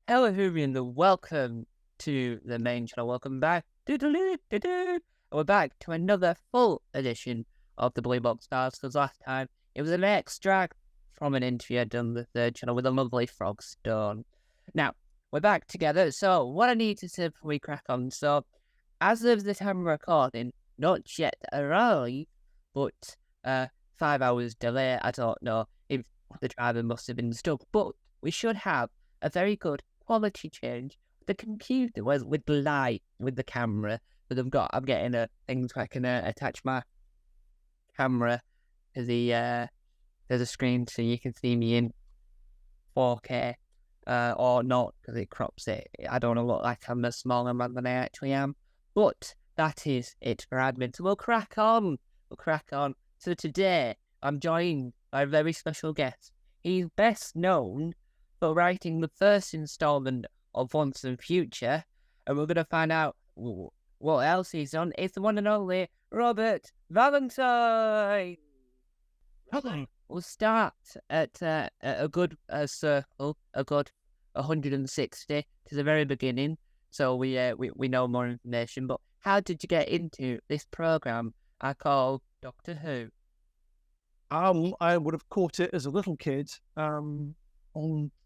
Hello, everyone, and welcome to the main channel. Welcome back. We're back to another full edition of the Blue Box Stars, because last time it was an extract from an interview I'd done with the third channel with a lovely Frogstone. Now, we're back together, so what I need to say before we crack on. So, as of the time of recording, not yet arrived, but 5 hours delay. I don't know if the driver must have been stuck, but we should have a very good quality change. The computer was with the light, with the camera that I'm getting a thing so I can attach my camera to the there's a screen so you can see me in 4K or not, because it crops it. I don't want to look like I'm a smaller man than I actually am. But that is it for admin. So we'll crack on. So today I'm joined by a very special guest. He's best known for writing the first installment of Once and Future, and we're going to find out what else he's done. It's the one and only Robert Valentine. Hello. We'll start at a good circle, a good 160 to the very beginning, so we know more information. But how did you get into this program I call Doctor Who? I would have caught it as a little kid on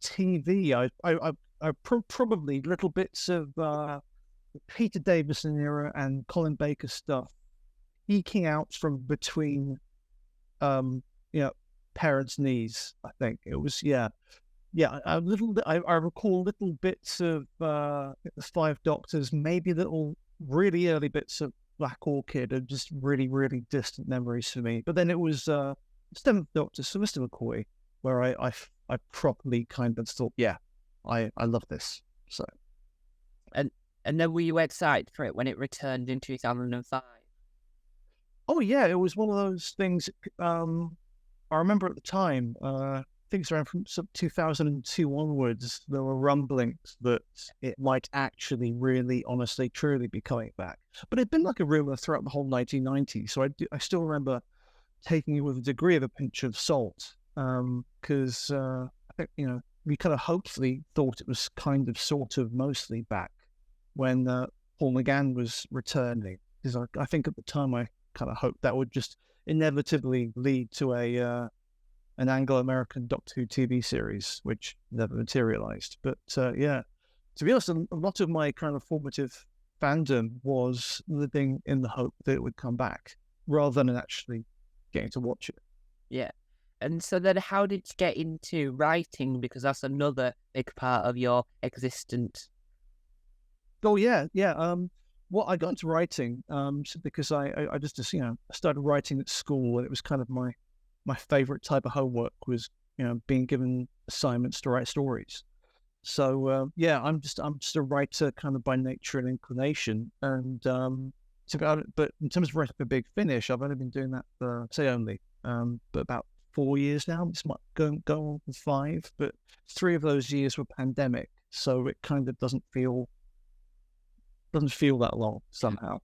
TV. I probably little bits of Peter Davison era and Colin Baker stuff eking out from between parents' knees. I think it was I recall little bits of the Five Doctors, maybe little really early bits of Black Orchid, are just really, really distant memories for me. But then it was Seventh Doctor, Sir Mr. McCoy, where I properly kind of thought, I love this. So, and then were you excited for it when it returned in 2005? Oh yeah, it was one of those things. I remember at the time, things around from 2002 onwards, there were rumblings that it might actually, really, honestly, truly be coming back. But it'd been like a rumor throughout the whole 1990s. So I still remember taking it with a degree of a pinch of salt, because I think, we kind of hopefully thought it was kind of sort of mostly back when Paul McGann was returning, because I think at the time I kind of hoped that would just inevitably lead to an Anglo-American Doctor Who TV series, which never materialized. But to be honest, a lot of my kind of formative fandom was living in the hope that it would come back, rather than actually getting to watch it. Yeah. And so then how did you get into writing? Because that's another big part of your existence. Oh, yeah. Well, I got into writing because I started writing at school, and it was kind of my favorite type of homework was, being given assignments to write stories. So, I'm just a writer kind of by nature and inclination. And but in terms of writing for Big Finish, I've only been doing that for, but about 4 years now. This might go on for 5, but 3 of those years were pandemic, so it kind of doesn't feel that long somehow.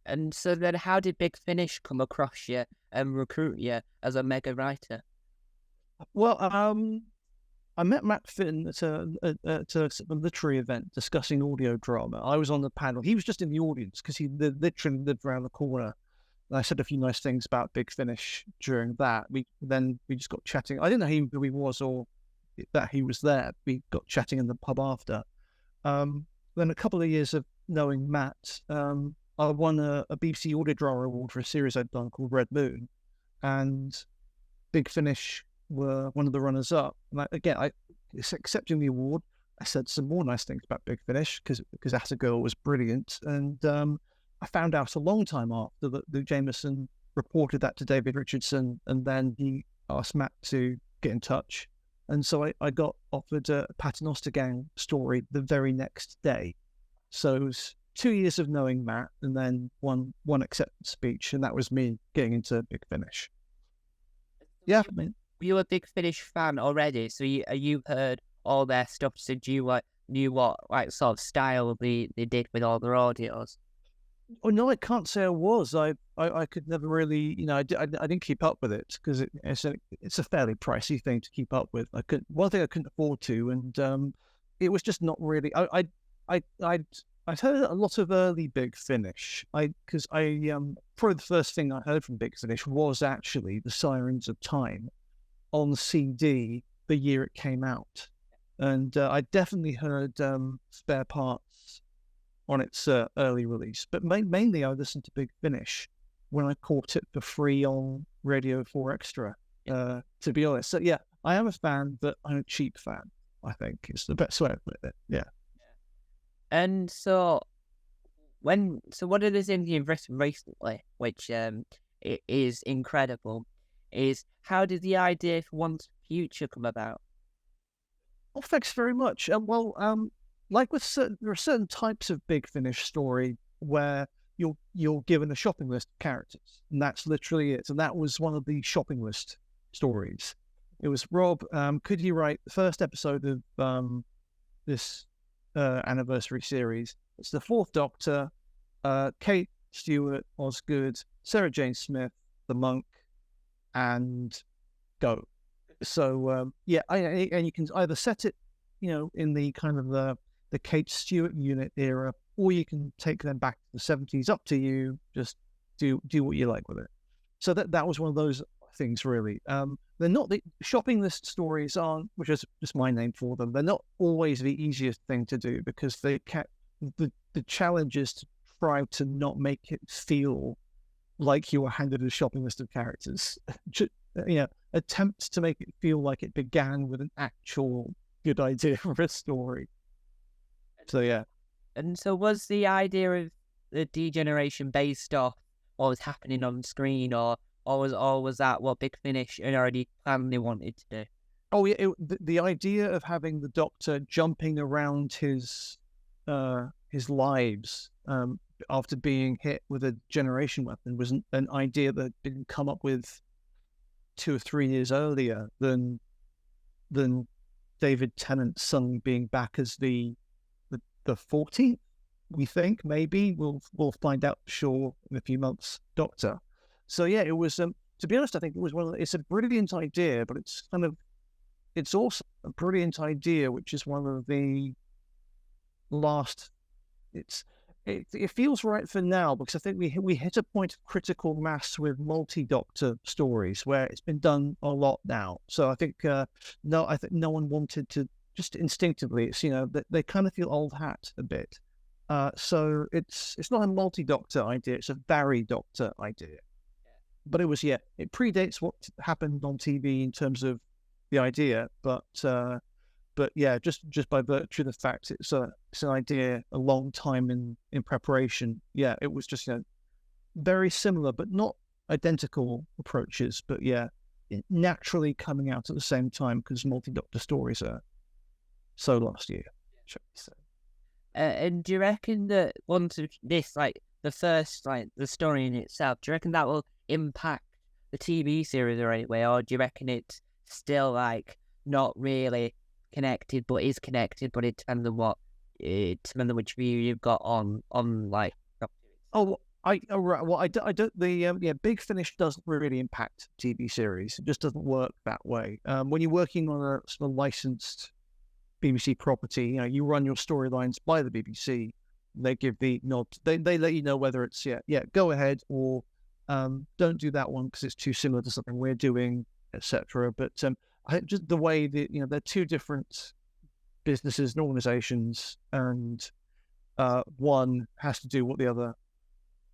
And so then how did Big Finish come across you and recruit you as a mega writer? Well, I met Matt Finn at a literary event discussing audio drama. I was on the panel. He was just in the audience because he literally lived around the corner. And I said a few nice things about Big Finish during that. We just got chatting. I didn't know who he was or that he was there. We got chatting in the pub after. Then a couple of years of knowing Matt, I won a BBC Audio Drama Award for a series I'd done called Red Moon, and Big Finish were one of the runners-up. And accepting the award, I said some more nice things about Big Finish because As a Girl was brilliant. And I found out a long time after that Luke Jameson reported that to David Richardson, and then he asked Matt to get in touch. And so I got offered a Paternoster Gang story the very next day. So it was 2 years of knowing Matt, and then one acceptance speech, and that was me getting into Big Finish. Yeah, I mean, were you a Big Finish fan already? So you heard all their stuff, so you knew what sort of style they did with all their audios? Oh no, I can't say I was. I could never really, I didn't keep up with it because it's a fairly pricey thing to keep up with. I could one thing I couldn't afford to, and it was just not really. I I'd heard a lot of early Big Finish. Probably the first thing I heard from Big Finish was actually the Sirens of Time on CD the year it came out, and I definitely heard Spare Parts on its early release. But mainly, I listened to Big Finish when I caught it for free on Radio 4 Extra, to be honest. So, yeah, I am a fan, but I'm a cheap fan, I think. It's the best way to put it. Yeah. And so one of the things you've written recently, which is incredible, is how did the idea for One's Future come about? Well, thanks very much. Like with there are certain types of Big Finish story where you're given a shopping list of characters, and that's literally it. And that was one of the shopping list stories. It was Rob. Could you write the first episode of this anniversary series? It's the Fourth Doctor, Kate Stewart, Osgood, Sarah Jane Smith, the Monk, and go. So and you can either set it, in the kind of the Kate Stewart unit era, or you can take them back to the 70s. Up to you. Just do what you like with it. So that was one of those things, really. They're not the shopping list stories aren't, which is just my name for them. They're not always the easiest thing to do because the challenge is to try to not make it feel like you were handed a shopping list of characters. Attempt to make it feel like it began with an actual good idea for a story. So yeah. And so was the idea of the degeneration based off what was happening on screen, or was that what Big Finish had already planned they wanted to do? Oh yeah, the idea of having the Doctor jumping around his lives after being hit with a generation weapon was an idea that had been come up with 2 or 3 years earlier than David Tennant suddenly being back as the 14th. We think maybe we'll find out for sure in a few months. Doctor. So yeah, it was. To be honest, I think it was it's a brilliant idea, but it's also a brilliant idea, which is one of the last. It feels right for now because I think we hit a point of critical mass with multi-Doctor stories where it's been done a lot now. So I think I think no one wanted to, just instinctively. It's they kind of feel old hat a bit. So it's not a multi-Doctor idea; it's a Doctor idea. But it was it predates what happened on TV in terms of the idea, but yeah, just by virtue of the fact it's an idea a long time in preparation. Yeah, it was just very similar but not identical approaches. But yeah, naturally coming out at the same time because multi-Doctor stories are so last year. So. And do you reckon that once this, like the first, like the story in itself, do you reckon that will impact the TV series or any way, or do you reckon it's still like not really connected, but is connected, but it depends on which view you've got on like. Oh, I don't. The Big Finish doesn't really impact TV series. It just doesn't work that way. When you're working on a sort of licensed BBC property, you run your storylines by the BBC. They give the nod. They let you know whether it's go ahead or don't do that one because it's too similar to something we're doing, etc. But I think just the way that they're two different businesses and organizations, and one has to do what the other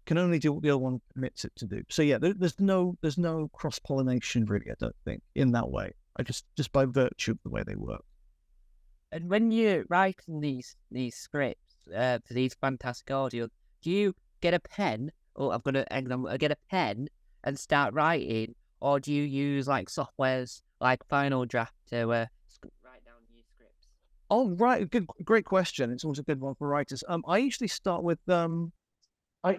can only do what the other one permits it to do. So yeah, there's no cross pollination really. I don't think in that way. I just by virtue of the way they work. And when you're writing these scripts for these fantastic audio, do you get a pen? Or I'm gonna get a pen and start writing, or do you use like softwares like Final Draft to write down your scripts? Oh right, great question. It's always a good one for writers. I usually start with I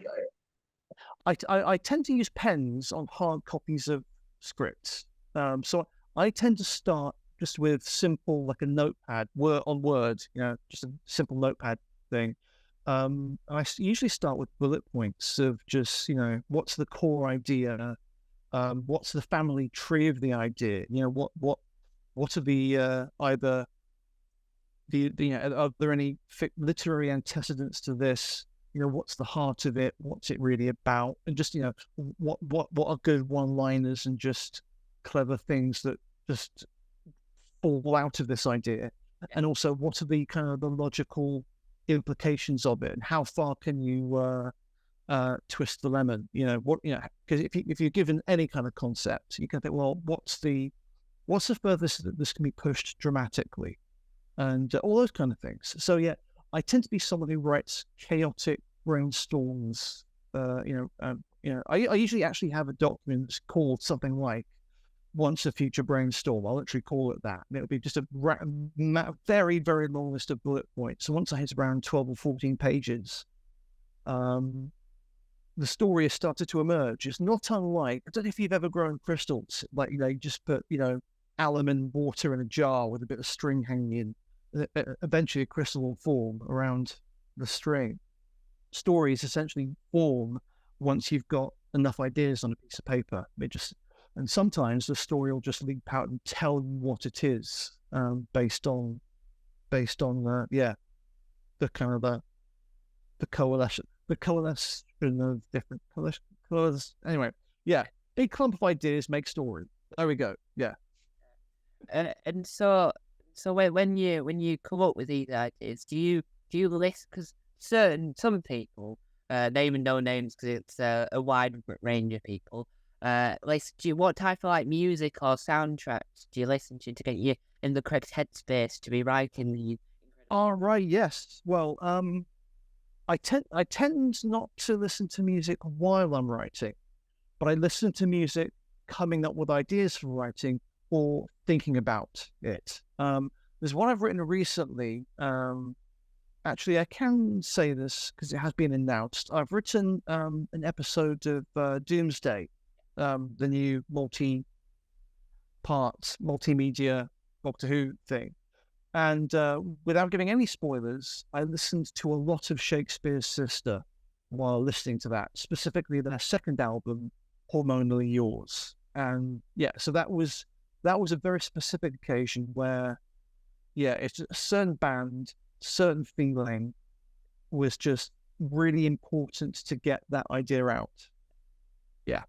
tend to use pens on hard copies of scripts. So I tend to start just with simple, like a notepad, Word, just a simple notepad thing. Usually start with bullet points of just, what's the core idea? What's the family tree of the idea? What are the either are there any literary antecedents to this? What's the heart of it? What's it really about? And just, what are good one-liners and just clever things that just fall out of this idea? And also, what are the kind of the logical implications of it, and how far can you twist the lemon? Because if you're given any kind of concept, you can think, well, what's the furthest that this can be pushed dramatically, and all those kind of things. So yeah, I tend to be someone who writes chaotic brainstorms. I usually actually have a document that's called something like "Once a Future Brainstorm." I'll literally call it that. And it'll be just a very, very long list of bullet points. So once I hit around 12 or 14 pages, the story has started to emerge. It's not unlike, I don't know if you've ever grown crystals, like, you just put, alum and water in a jar with a bit of string hanging in. Eventually a crystal will form around the string. Stories essentially form once you've got enough ideas on a piece of paper. And sometimes the story will just leap out and tell you what it is, based on the kind of the coalescence of different colors. Anyway, yeah, big clump of ideas make story. There we go. Yeah. And so when you come up with these ideas, do you list, because some people, name and no names because it's a wide range of people, what type of like music or soundtracks do you listen to get you in the correct headspace to be writing these? All right. Yes. Well, I tend not to listen to music while I'm writing, but I listen to music coming up with ideas for writing or thinking about it. There's one I've written recently. Actually, I can say this because it has been announced. I've written an episode of Doomsday, the new multimedia Doctor Who thing. And without giving any spoilers, I listened to a lot of Shakespeare's Sister while listening to that, specifically their second album, Hormonally Yours. And yeah, so that was a very specific occasion where, yeah, it's a certain band, certain feeling was just really important to get that idea out. Yeah.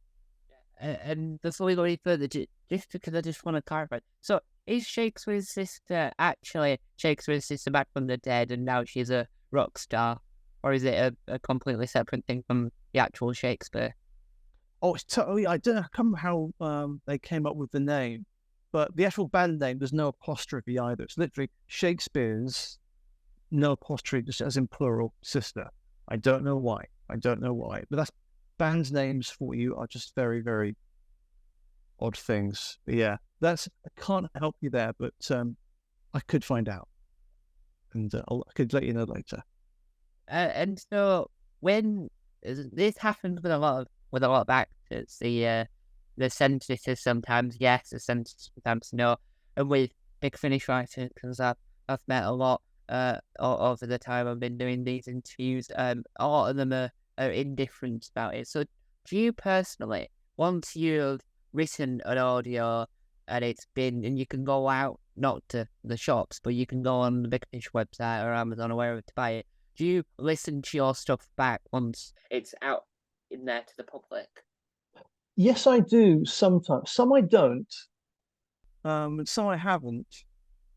And before we go any further, just because I just want to clarify, so is Shakespeare's Sister actually Shakespeare's sister back from the dead and now she's a rock star? Or is it a completely separate thing from the actual Shakespeare? Oh, it's totally, I can't remember how they came up with the name, but the actual band name, there's no apostrophe either. It's literally Shakespeare's, no apostrophe, just as in plural, sister. I don't know why. But that's, band names for you are just very, very odd things. But yeah, I can't help you there, but I could find out, and I could let you know later. And so when this happens with a lot of actors, the sentence is sometimes yes, the sentence is sometimes no. And with Big Finish writers, because I've met a lot over the time I've been doing these interviews, a lot of them are indifferent about it. So do you personally, once you've written an audio and you can go out, not to the shops, but you can go on the Big Fish website or Amazon or wherever to buy it, do you listen to your stuff back once it's out in there to the public? Yes, I do sometimes. Some I don't, and some I haven't,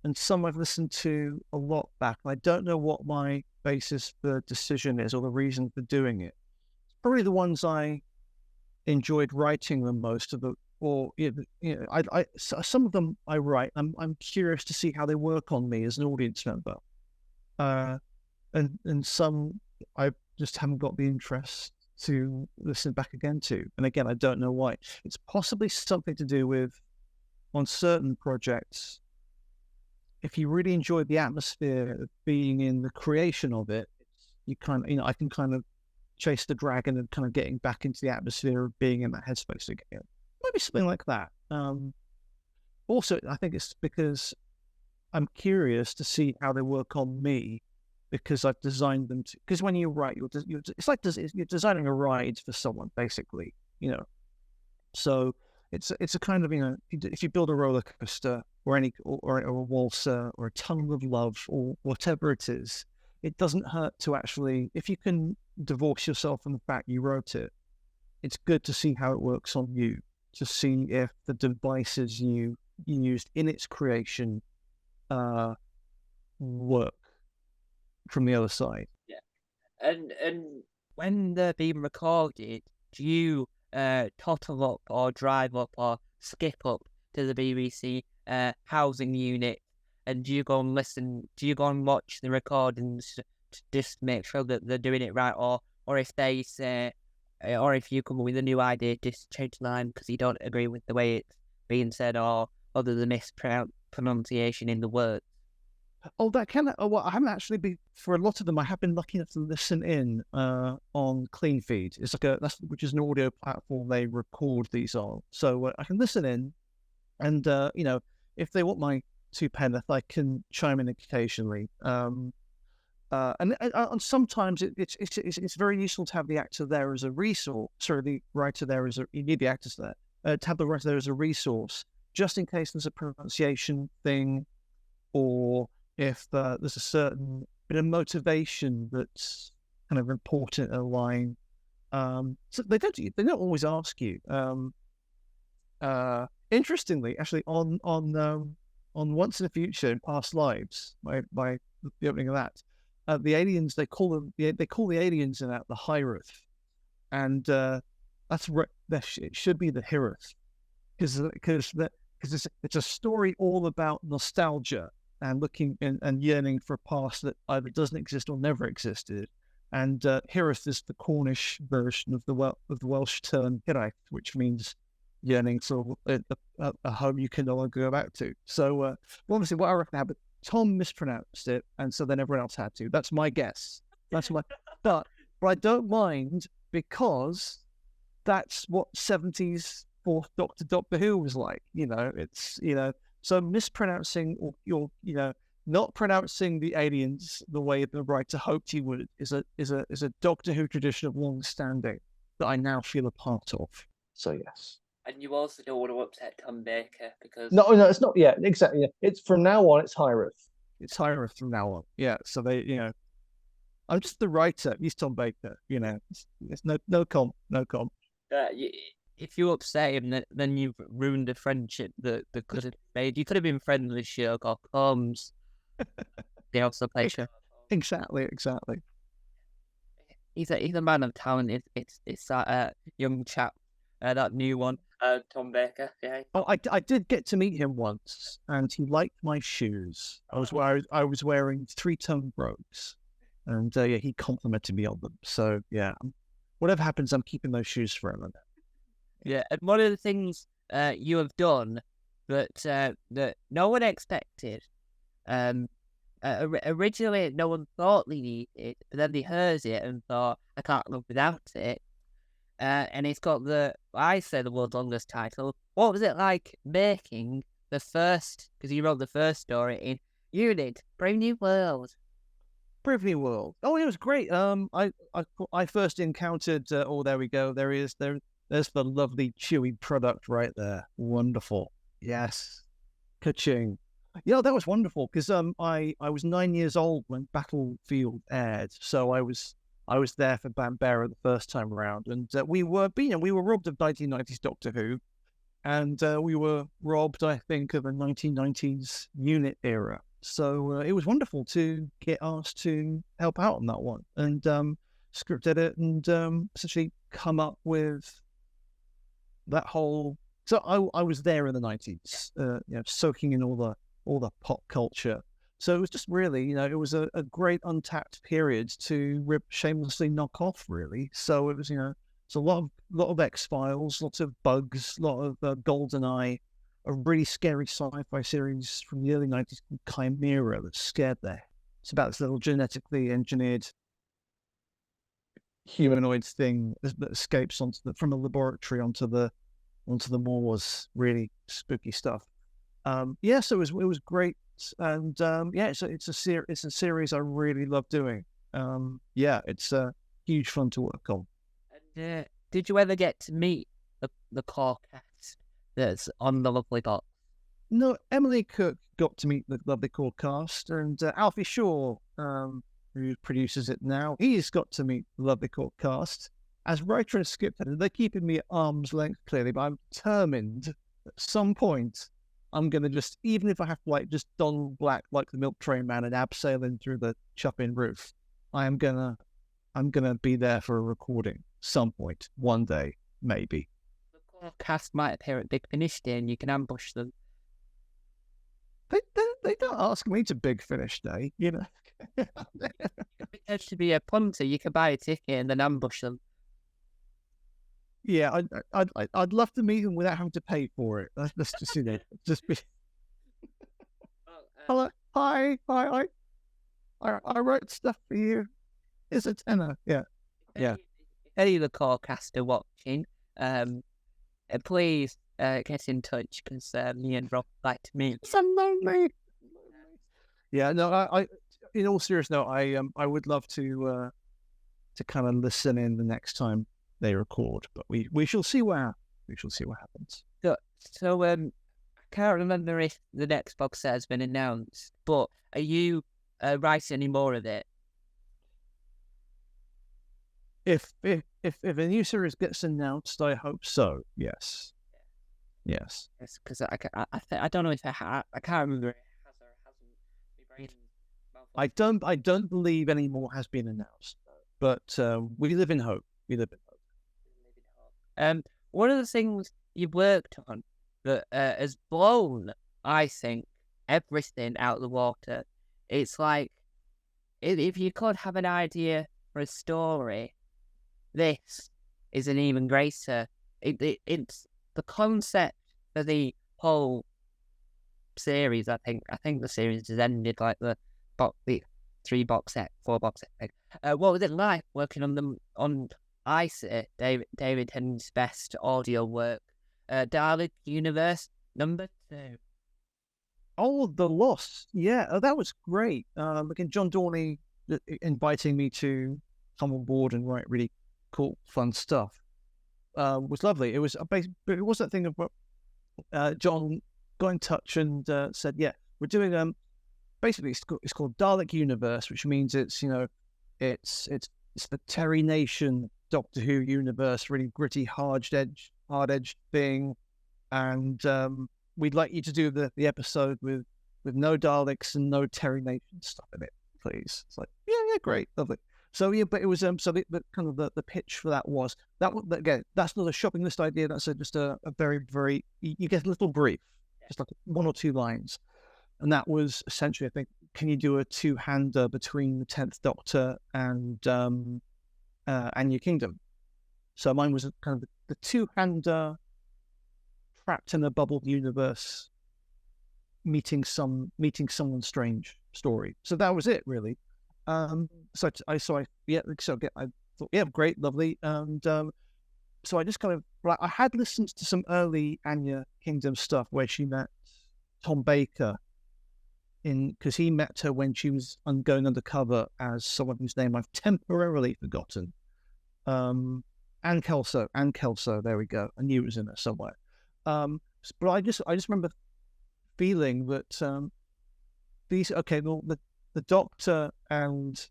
and some I've listened to a lot back. I don't know what my basis for decision is or the reason for doing it. Probably the ones I enjoyed writing the most of the, or some of them I write. I'm curious to see how they work on me as an audience member, and some I just haven't got the interest to listen back again to. And again, I don't know why. It's possibly something to do with, on certain projects, if you really enjoy the atmosphere of being in the creation of it, you kind of, I can kind of chase the dragon and kind of getting back into the atmosphere of being in that headspace again. Maybe something like that. Also, I think it's because I'm curious to see how they work on me because I've designed them to. Because when you write, it's like you're designing a ride for someone, basically. So it's a kind of, if you build a roller coaster or or a waltzer or a tunnel of love or whatever it is, it doesn't hurt to actually, if you can divorce yourself from the fact you wrote it, it's good to see how it works on you, to see if the devices you used in its creation work from the other side. Yeah. And when they're being recorded, do you toddle up or drive up or skip up to the BBC housing unit, and do you go and listen? Do you go and watch the recordings to just make sure that they're doing it right, or if they say, or if you come up with a new idea, just change the line because you don't agree with the way it's being said, or other the mispronunciation in the words? Oh, well, I haven't actually been, for a lot of them, I have been lucky enough to listen in on Clean Feed. It's like which is an audio platform they record these on. So I can listen in, and if they want my two penneth, I can chime in occasionally. And sometimes it's very useful to have the actor there as a resource. Sorry, the writer there you need the actors there to have the writer there as a resource, just in case there's a pronunciation thing, or if there's a certain bit of motivation that's kind of important in a line. So they don't always ask you. Interestingly, actually, on Once in the Future in Past Lives, by the opening of that, the aliens, they call the aliens in that the Hirath, and it should be the Hirath, because it's a story all about nostalgia and looking and yearning for a past that either doesn't exist or never existed. And Hiraeth is the Cornish version of the Welsh term Hiraeth, which means yearning for a home you can no longer go back to. So obviously, what I reckon happened, Tom mispronounced it, and so then everyone else had to. That's my guess. But I don't mind, because that's what 70s fourth Doctor Who was like. So mispronouncing, or not pronouncing the aliens the way the writer hoped he would, is a Doctor Who tradition of long standing that I now feel a part of. So yes. And you also don't want to upset Tom Baker because No, it's not. Yeah, exactly. Yeah. It's from now on. It's Hiraeth. It's Hiraeth from now on. Yeah. So I'm just the writer. He's Tom Baker. It's no comp. if you upset him, then you've ruined a friendship that could have made. You could have been friends with Sherlock Holmes. They also play Sherlock Holmes. Exactly. He's a man of talent. It's that young chap, that new one, Tom Baker. Yeah. Oh, I did get to meet him once, and he liked my shoes. I was wearing 3-tone brogues, and he complimented me on them. So yeah, whatever happens, I'm keeping those shoes forever. Yeah, and one of the things you have done that no one expected. Originally, no one thought they needed it, but then they heard it and thought, I can't live without it. And it's got I say the world's longest title. What was it like making the first, because you wrote the first story in Unit, Brave New World? Brave New World. Oh, it was great. I first encountered, there we go. There's the lovely chewy product right there. Wonderful. Yes. Ka-ching. Yeah, that was wonderful, because I was 9 years old when Battlefield aired, so I was there for Bambera the first time around, and we were robbed of 1990s Doctor Who, and we were robbed, I think, of a 1990s Unit era. So it was wonderful to get asked to help out on that one, and script edit, and essentially come up with that whole. So I was there in the 90s, soaking in all the pop culture. So it was just really, it was a great untapped period to shamelessly knock off, really. So it was, it's a lot of X-Files, lots of Bugs, a lot of GoldenEye, a really scary sci-fi series from the early 90s called Chimera that scared there. It's about this little genetically engineered humanoid thing that escapes from a laboratory onto the moors. Really spooky stuff. Yeah, so it was great, and yeah, it's a series I really love doing. Yeah, it's huge fun to work on. And did you ever get to meet the core cast that's on the Lovely Box? No, Emily Cook got to meet the lovely core cast, and Alfie Shaw, who produces it now, he's got to meet the lovely core cast. As writer and script editor, they're keeping me at arm's length, clearly, but I'm determined at some point I'm gonna just, even if I have to like just don black like the Milk Train Man and abseiling through the chop-in roof, I'm gonna be there for a recording some point, one day, maybe. The core cast might appear at Big Finish Day and you can ambush them. They don't ask me to Big Finish Day, you know. If it has to be a punter, you can buy a ticket and then ambush them. Yeah, I'd love to meet them without having to pay for it. Let's just just be. Hello, hi, I wrote stuff for you. It's a tenner. Yeah, yeah. If any of the core cast are watching, please get in touch because me and Rob would like to meet. So lonely. Yeah, no, I in all seriousness, I would love to kind of listen in the next time they record, but we shall see what happens. So I can't remember if the next box set has been announced, but are you writing any more of it? If a new series gets announced, I hope so. Yes. Yes. Yes, because I don't know if I can't remember if it has or hasn't. My brain's malfunctioning. I don't believe any more has been announced, but we live in hope. We live in hope. One of the things you worked on that has blown, I think, everything out of the water. It's like if you could have an idea for a story, this is an even greater. It's the concept for the whole series. I think the series has ended like the 3-box set, 4-box set. What was it like working on ICE, David Tennant's best audio work? Dalek Universe #2. Oh, The Lost. Yeah, that was great. Again, John Dorney inviting me to come on board and write really cool, fun stuff was lovely. It was it was that thing of John got in touch and said, "Yeah, we're doing basically it's called Dalek Universe, which means it's it's the Terry Nation Doctor Who universe, really gritty, hard-edged thing, and we'd like you to do the episode with no Daleks and no Terry Nation stuff in it, please." It's like, yeah, great, lovely. So yeah, but it was so the kind of the pitch for that was again, that's not a shopping list idea. That's just a very you get a little brief, just like 1 or 2 lines, and that was essentially, I think, can you do a 2-hander between the 10th Doctor and Your Kingdom? So mine was kind of the 2-hander trapped in a bubbled universe, meeting someone strange story. So that was it, really. So I thought, yeah, great, lovely, and so I just kind of I had listened to some early Anya Kingdom stuff where she met Tom Baker because he met her when she was going undercover as someone whose name I've temporarily forgotten. Ann Kelso, there we go. I knew it was in there somewhere. But I just remember feeling that the Doctor and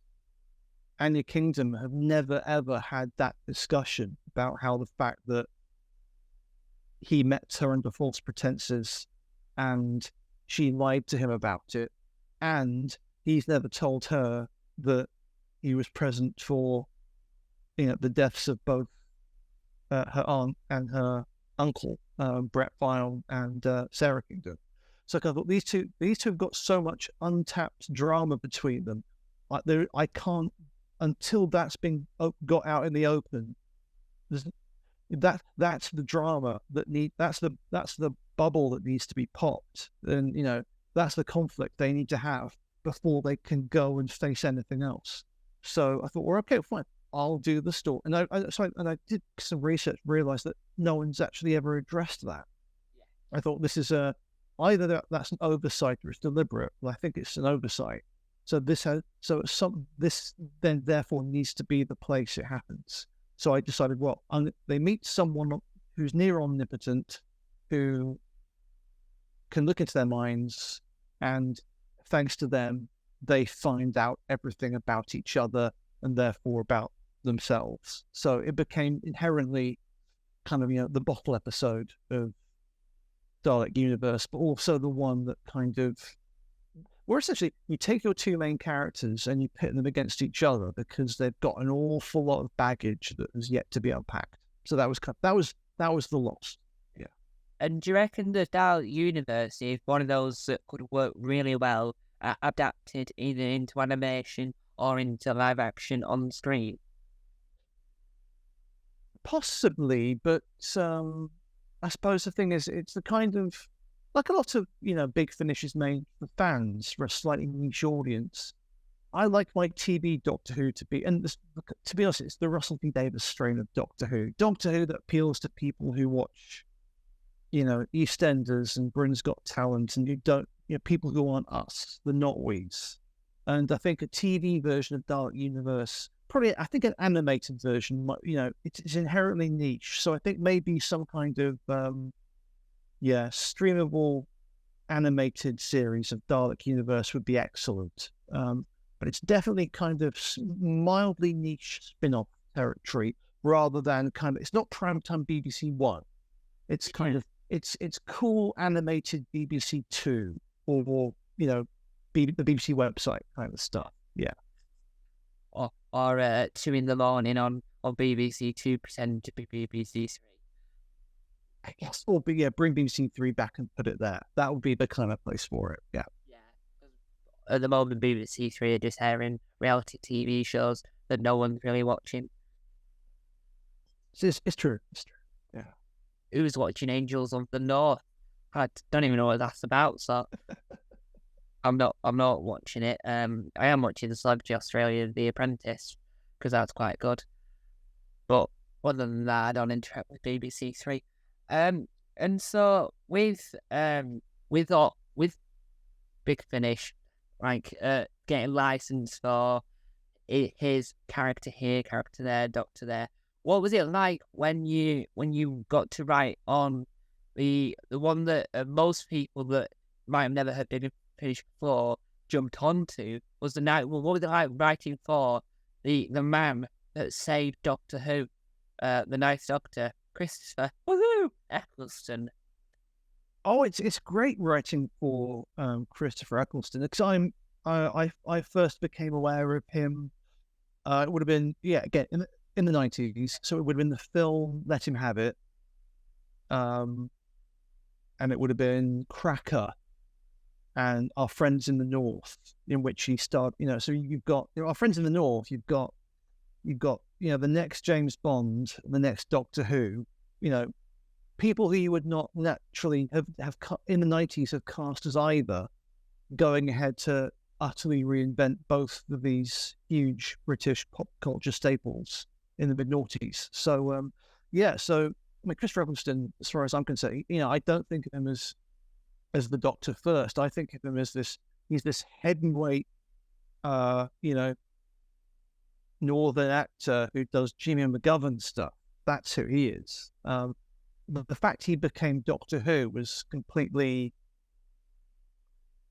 Anya Kingdom have never ever had that discussion about how the fact that he met her under false pretenses and she lied to him about it, and he's never told her that he was present for the deaths of both her aunt and her uncle, Brett File and Sarah Kingdom. So I thought these two have got so much untapped drama between them. Like I can't, until that's been got out in the open. That's the drama that's the bubble that needs to be popped, and that's the conflict they need to have before they can go and face anything else. So I thought, well, okay, fine, I'll do the story. And I did some research, realized that no one's actually ever addressed that. I thought this is either that's an oversight or it's deliberate. Well, I think it's an oversight. So this then therefore needs to be the place it happens. So I decided, well, they meet someone who's near omnipotent, who can look into their minds, and thanks to them, they find out everything about each other and therefore about themselves. So it became inherently kind of, the bottle episode of Dalek Universe, but also the one that kind of, where essentially you take your two main characters and you pit them against each other because they've got an awful lot of baggage that has yet to be unpacked. So that was the loss. Yeah. And do you reckon the Dalek universe is one of those that could work really well adapted either into animation or into live action on screen? Possibly, but I suppose the thing is, it's the kind of, like a lot of, Big Finish is made for fans, for a slightly niche audience. I like my TV Doctor Who to be, and to be honest, it's the Russell T Davies strain of Doctor Who that appeals to people who watch, EastEnders and Britain's Got Talent, and people who aren't us, the not we's. And I think a TV version of Dalek Universe, probably, I think an animated version, it's inherently niche. So I think maybe some kind of, streamable animated series of Dalek Universe would be excellent. But it's definitely kind of mildly niche spin-off territory rather than it's not primetime BBC One. It's kind of, it's cool animated BBC Two or the BBC website kind of stuff. Yeah. Or 2 in the morning on BBC Two pretend to be BBC Three. Yes, or bring BBC Three back and put it there. That would be the kind of place for it. Yeah. Yeah. At the moment, BBC Three are just airing reality TV shows that no one's really watching. It's true. It's true. Yeah. Who's watching Angels of the North? I don't even know what that's about. So I'm not watching it. I am watching the Celebrity Australia, The Apprentice, because that's quite good. But other than that, I don't interact with BBC Three. And so with Big Finish, like getting licensed for his character here, character there, Doctor there. What was it like when you got to write on the one that most people that might have never heard Big Finish before jumped onto? Was the night? What was it like writing for the man that saved Doctor Who, the Ninth Doctor, Christopher Eccleston? Oh, it's great writing for Christopher Eccleston, because I first became aware of him. It would have been again in the 90s, so it would have been the film Let Him Have It, and it would have been Cracker and Our Friends in the North, in which he starred. So you've got Our Friends in the North. You've got the next James Bond, the next Doctor Who. People who you would not naturally have in the 90s have cast as either, going ahead to utterly reinvent both of these huge British pop culture staples in the mid-noughties. So, so Christopher Eccleston, as far as I'm concerned, I don't think of him as the Doctor first. I think of him as he's this heavyweight, northern actor who does Jimmy McGovern stuff. That's who he is. The fact he became Doctor Who was completely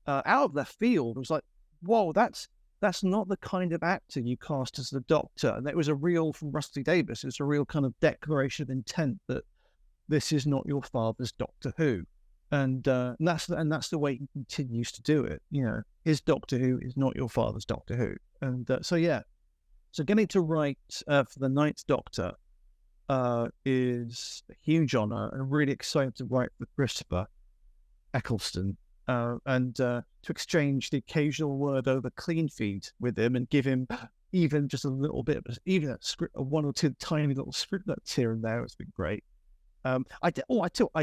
out of left field. It was like, whoa, that's not the kind of actor you cast as the Doctor. And it was from Russell T Davies. It was a real kind of declaration of intent that this is not your father's Doctor Who. And that's the way he continues to do it. His Doctor Who is not your father's Doctor Who. And so getting to write for the Ninth Doctor is a huge honor, and really excited to write with Christopher Eccleston and to exchange the occasional word over clean feed with him and give him even just a little bit of even a script, one or two tiny little script notes here and there. It's been great. I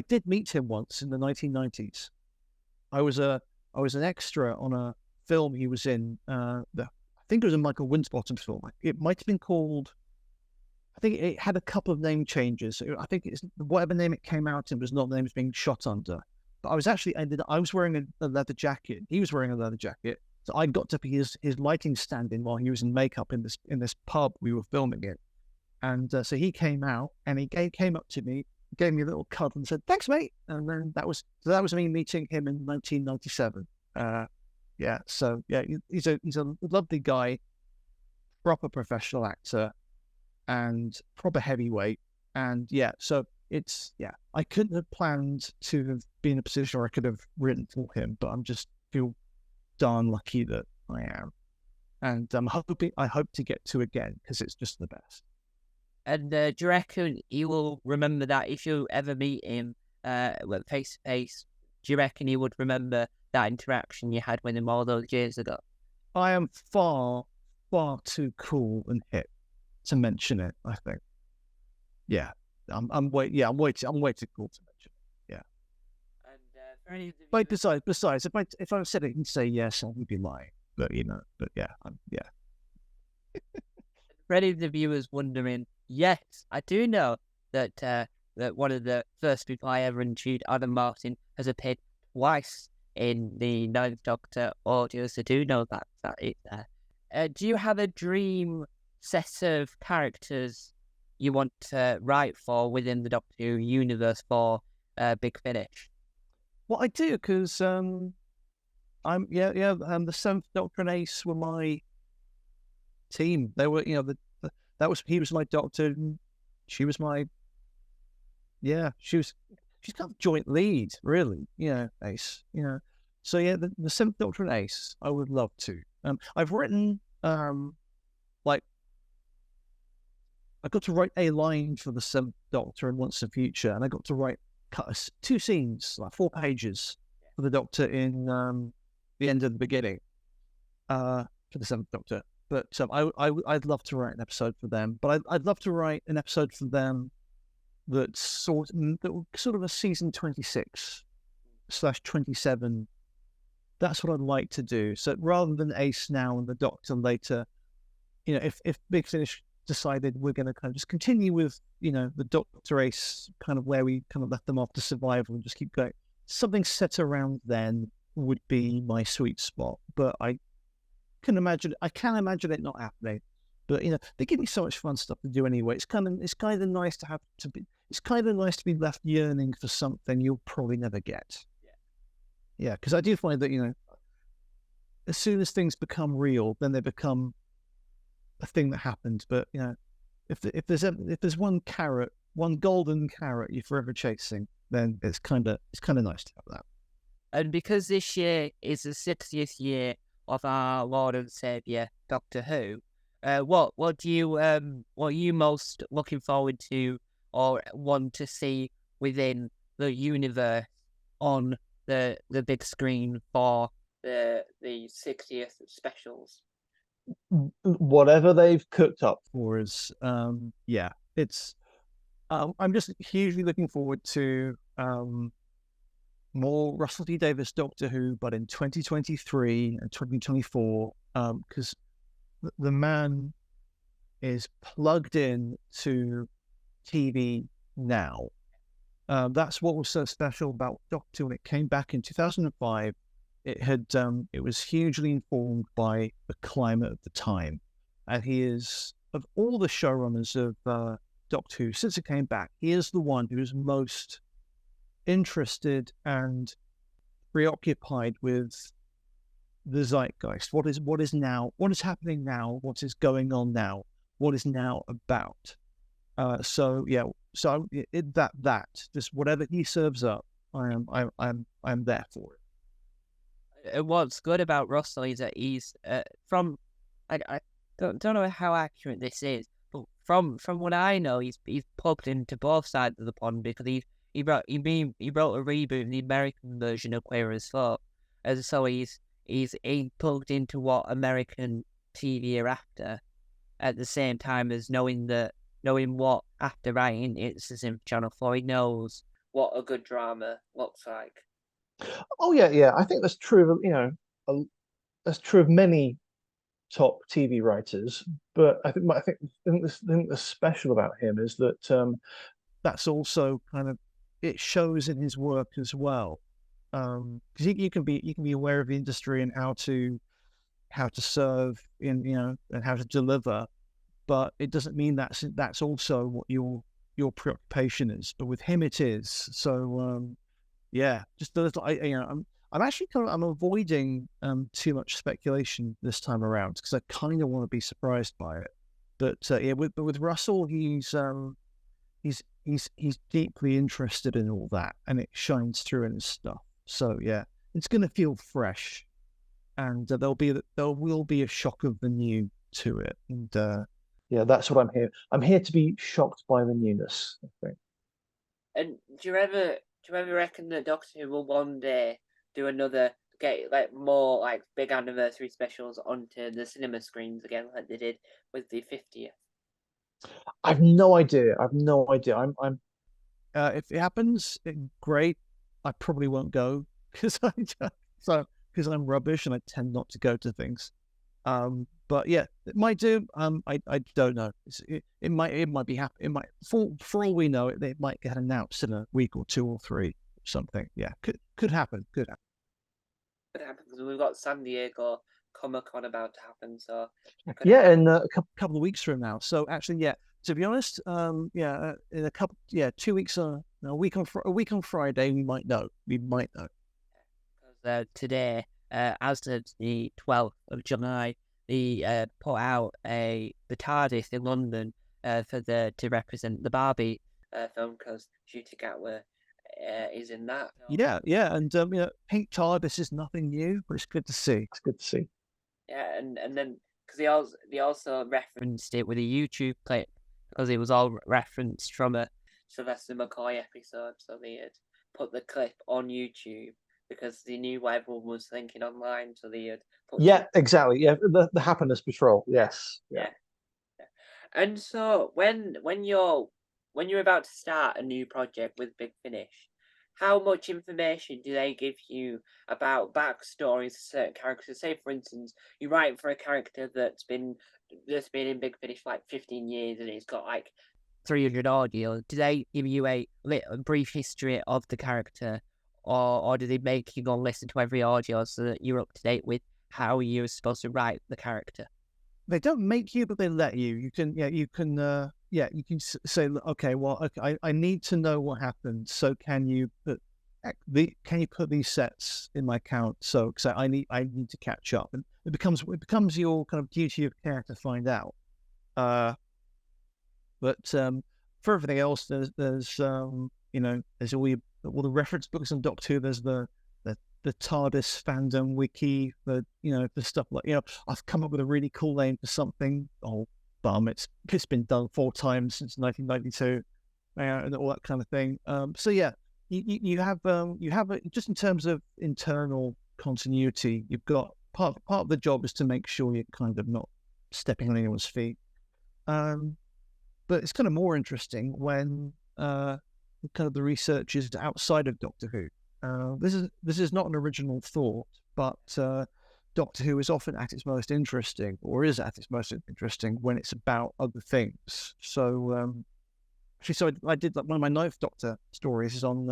did meet him once in the 1990s. I was an extra on a film he was in. I think it was a Michael Winsbottom film. It might have been called. I think it had a couple of name changes. I think it's whatever name it came out in was not the name it's being shot under. but I was actually I was wearing a leather jacket. He was wearing a leather jacket, so I got to be his lighting stand-in while he was in makeup in this pub we were filming in. And so he came out and came up to me, gave me a little cuddle and said, "Thanks, mate." And then that was me meeting him in 1997. Yeah, so yeah, he's a lovely guy, proper professional actor, and proper heavyweight. And yeah, so I couldn't have planned to have been in a position where I could have written for him, but I'm just feel darn lucky that I am. And I hope to get to again because it's just the best. And do you reckon he will remember that if you ever meet him face to face? Do you reckon he would remember that interaction you had with him all those years ago? I am far, far too cool and hip to mention it, I think. Yeah. I'm way too cool to mention it. Yeah. And for any of the But viewers, besides, if I said it and say yes, I would be lying. But yeah, yeah. for any of the viewers wondering, yes, I do know that that one of the first people I ever interviewed, Adam Martin, has appeared twice in the Ninth Doctor audios. I do know that is there. Do you have a dream set of characters you want to write for within the Doctor Who universe for Big Finish? Well, I do because the Seventh Doctor and Ace were my team. They were, he was my Doctor, and she was my she's kind of joint lead, really. Ace. So yeah, the Seventh Doctor and Ace, I would love to. I've written like I got to write a line for the Seventh Doctor in Once in the Future, and I got to cut 2 scenes, like 4 pages for the Doctor in the end of the beginning for the Seventh Doctor. But I'd love to write an episode for them. But I'd love to write an episode for them that's sort of a season 26/27. That's what I'd like to do. So rather than Ace now and the Doctor later, if Big Finish decided we're going to kind of just continue with the Doctor Ace kind of where we kind of left them after Survival and just keep going, something set around then would be my sweet spot. But I can imagine it not happening. But they give me so much fun stuff to do anyway. It's kind of nice it's kind of nice to be left yearning for something you'll probably never get. Yeah, because I do find that as soon as things become real, then they become a thing that happened. But if there's one golden carrot you're forever chasing, then it's kind of nice to have that. And because this year is the 60th year of our Lord and Savior Doctor Who, what are you most looking forward to or want to see within the universe on the big screen for the 60th specials? Whatever they've cooked up for us, it's. I'm just hugely looking forward to more Russell T Davies Doctor Who, but in 2023 and 2024, because the man is plugged in to TV now. That's what was so special about Doctor when it came back in 2005. It was hugely informed by the climate of the time, and he is, of all the showrunners of Doctor Who since it came back, he is the one who is most interested and preoccupied with the zeitgeist. What is happening now? What is going on now? What is now about? So just whatever he serves up, I'm there for it. What's good about Russell is that he's from I don't know how accurate this is, but from what I know, he's plugged into both sides of the pond because he wrote a reboot of the American version of Queer as Folk, and so he's plugged into what American TV are after, at the same time as knowing what after writing it's in Channel 4, he knows what a good drama looks like. Oh yeah. I think that's true of that's true of many top TV writers. But I think the thing that's special about him is that that's also kind of it shows in his work as well. Because you can be aware of the industry and how to serve in and how to deliver, but it doesn't mean that's also what your preoccupation is. But with him, it is. So yeah, just the little. I'm actually I'm avoiding too much speculation this time around because I kind of want to be surprised by it. But yeah, with Russell, he's deeply interested in all that, and it shines through in his stuff. So yeah, it's going to feel fresh, and there will be a shock of the new to it, and yeah, that's what I'm here. I'm here to be shocked by the newness, I think. And do you ever reckon that Doctor Who will one day do another get like more like big anniversary specials onto the cinema screens again like they did with the 50th? I've no idea. I've no idea. I'm if it happens, great. I probably won't go because because I'm rubbish and I tend not to go to things. But yeah, it might do. I don't know. It might be happen. It might for all we know, it might get announced in a week or two or three or something. Yeah, could happen. Could happen. Could happen because we've got San Diego Comic Con about to happen, so it could Yeah, happen. in a couple of weeks from now. So actually, yeah. To be honest, yeah, in a couple, yeah, 2 weeks, no, a week on Friday, we might know. We might know. Because today, as of the 12th of July, they put out the TARDIS in London to represent the Barbie film because Shooty Gatwa is in that. Yeah, yeah, and Pink TARDIS is nothing new, but it's good to see. It's good to see. Yeah, and then because they also referenced it with a YouTube clip because it was all referenced from a Sylvester McCoy episode, so they had put the clip on YouTube because they knew what everyone was thinking online, so they had put Yeah, exactly. Yeah, the happiness patrol. Yes. Yeah. yeah. Yeah. And so when you're about to start a new project with Big Finish, how much information do they give you about backstories of certain characters? Say, for instance, you write for a character that's been in Big Finish for like 15 years and it's got like 300 audio. Do they give you a brief history of the character, or do they make you go and listen to every audio so that you're up to date with how you're supposed to write the character? They don't make you, but they let you. You can, yeah, you can say, okay, well, okay, I need to know what happened. So can you put these sets in my count? So, because I need to catch up, and it becomes your kind of duty of care to find out. Uh, but for everything else, there's there's all the reference books on Doctor Who. There's the TARDIS fandom wiki, the stuff like I've come up with a really cool name for something. Oh, bum! It's been done 4 times since 1992, and all that kind of thing. So yeah, you have just in terms of internal continuity, you've got part of the job is to make sure you're kind of not stepping on anyone's feet. Um, but it's kind of more interesting when kind of the research is outside of Doctor Who. This is not an original thought, but Doctor Who is often at its most interesting, or is at its most interesting when it's about other things. So actually, so I did like one of my Ninth Doctor stories is on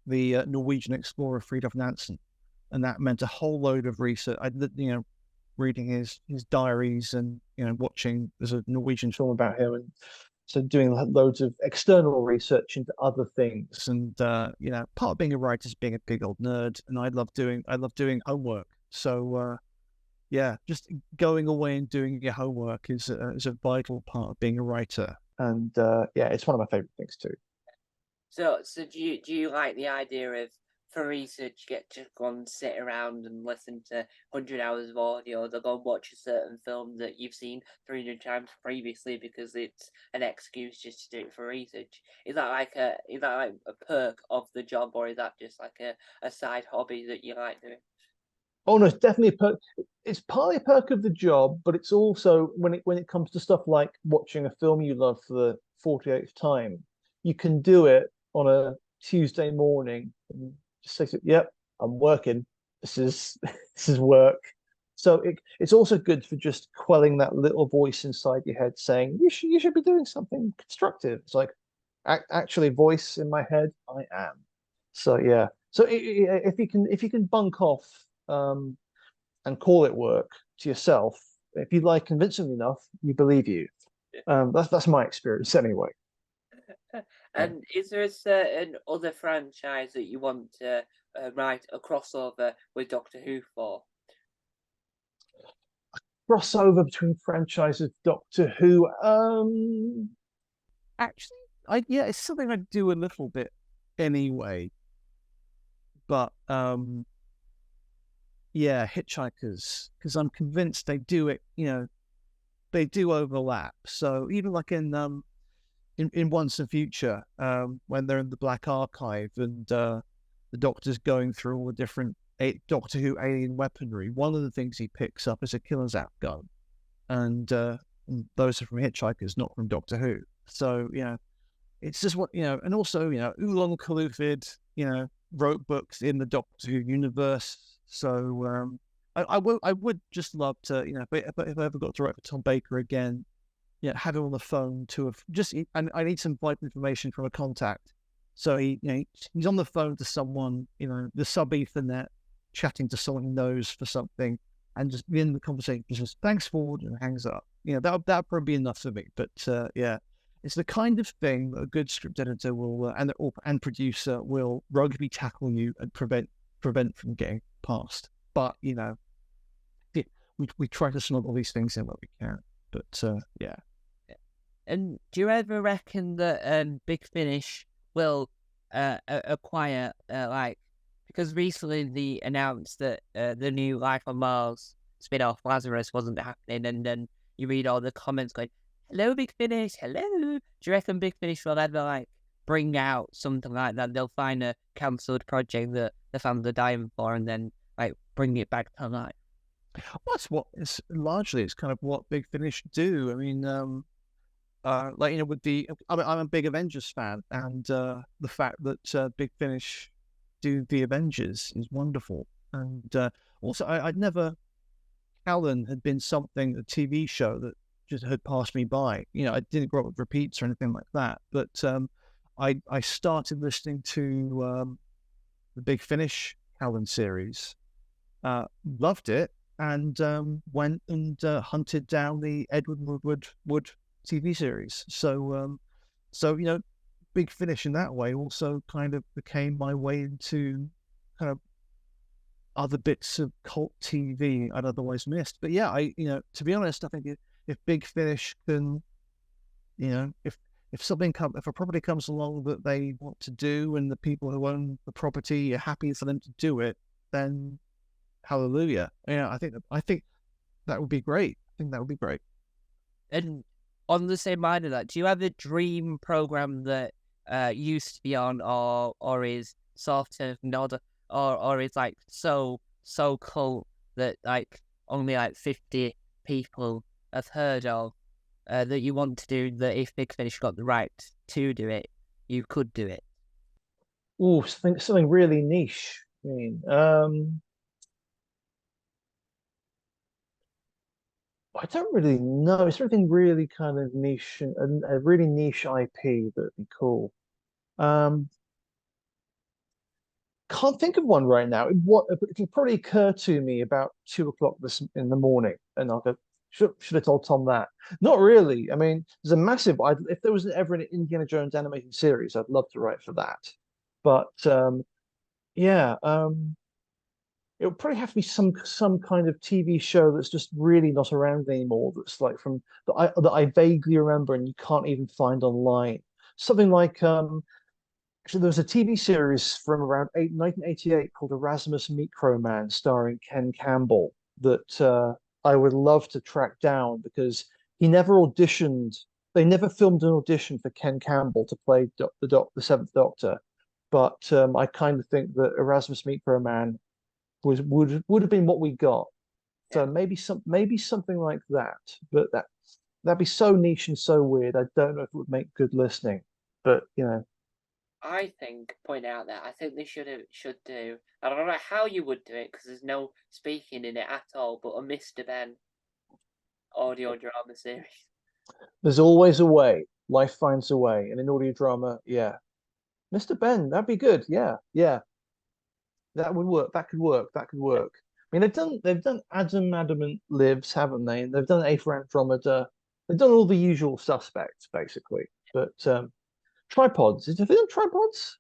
the Norwegian explorer Fridtjof Nansen, and that meant a whole load of research. Reading his diaries and watching there's a Norwegian film about him, and so doing loads of external research into other things. And part of being a writer is being a big old nerd, and I love doing homework. So yeah, just going away and doing your homework is a vital part of being a writer. And yeah, it's one of my favorite things too. So do you like the idea of for research you get to go and sit around and listen to 100 hours of audio, or go and watch a certain film that you've seen 300 times previously because it's an excuse just to do it for research? Is that like a perk of the job, or is that just like a side hobby that you like doing? Oh no, it's definitely a perk. It's partly a perk of the job, but it's also when it comes to stuff like watching a film you love for the 48th time, you can do it on a Tuesday morning and just say, "Yep, I'm working. This is this is work." So it's also good for just quelling that little voice inside your head saying you should be doing something constructive. It's like actually voice in my head, I am. So yeah, So if you can bunk off and call it work to yourself, if you lie convincingly enough, you believe you. That's my experience anyway. Yeah. And is there a certain other franchise that you want to write a crossover with Doctor Who for? Crossover between franchises, Doctor Who. Actually, yeah, it's something I do a little bit anyway. But yeah, Hitchhikers, because I'm convinced they do it. They do overlap. So even like in Once and Future, when they're in the Black Archive and the Doctor's going through all the different Doctor Who alien weaponry, one of the things he picks up is a killer zap gun, and those are from Hitchhikers, not from Doctor Who. So it's just and also Oolong Kalufid, wrote books in the Doctor Who universe. So I would just love to, if I ever got to write for Tom Baker again, have him on the phone to have just, and I need some vital information from a contact. So he's on the phone to someone, the sub Ethernet, chatting to someone he knows for something, and just in the conversation, just thanks forward and hangs up. That'd probably be enough for me. But yeah, it's the kind of thing that a good script editor will and producer will rugby tackle you and prevent from getting past. But we try to smuggle these things in where we can. But yeah. And do you ever reckon that Big Finish will acquire because recently they announced that the new Life on Mars spin-off Lazarus wasn't happening, and then you read all the comments going, "Hello, Big Finish, hello." Do you reckon Big Finish will ever bring out something like that? They'll find a cancelled project that the fans are dying for, and then bring it back to life. Well, that's what it's largely. It's kind of what Big Finish do. I mean, with I'm a big Avengers fan, and the fact that Big Finish do the Avengers is wonderful. And also, I'd never. Callan had been something, a TV show that just had passed me by. I didn't grow up with repeats or anything like that, but I started listening to the Big Finish Callan series, loved it, and went and hunted down the Edward Wood TV series. So Big Finish in that way also kind of became my way into kind of other bits of cult TV I'd otherwise missed. But yeah, to be honest, I think if Big Finish can, if a property comes along that they want to do and the people who own the property are happy for them to do it, then hallelujah. I think that would be great. I think that would be great. And on the same line of that, do you have a dream program that used to be on, or is sort of not, or is so cult that only 50 people have heard of, that you want to do, that if Big Finish got the right to do it, you could do it? Oh, something really niche. I mean, I don't really know. It's something really kind of niche and a really niche IP that'd be cool. Um, can't think of one right now. It'll probably occur to me about 2 o'clock this in the morning, and I'll go, should have told Tom that. Not really. I mean, there's a massive. If there was ever an Indiana Jones animated series, I'd love to write for that. But yeah, it would probably have to be some kind of TV show that's just really not around anymore. That's from that I vaguely remember and you can't even find online. Something like actually, there was a TV series from around 1988 called Erasmus Microman, starring Ken Campbell, that I would love to track down because he never auditioned. They never filmed an audition for Ken Campbell to play the Seventh Doctor. But I kind of think that Erasmus Microman would have been what we got. So maybe something like that. But that'd be so niche and so weird. I don't know if it would make good listening. But I think, point out that I think they should do. I don't know how you would do it because there's no speaking in it at all, but a Mr. Ben audio drama series. there's always a way. Life finds a way. And in audio drama, yeah. Mr. Ben, that'd be good. Yeah, yeah. That would work. That could work. That could work. I mean, they've done Adam Adamant Lives, haven't they? And they've done A for Andromeda. They've done all the usual suspects, basically. But tripods. Have they done tripods?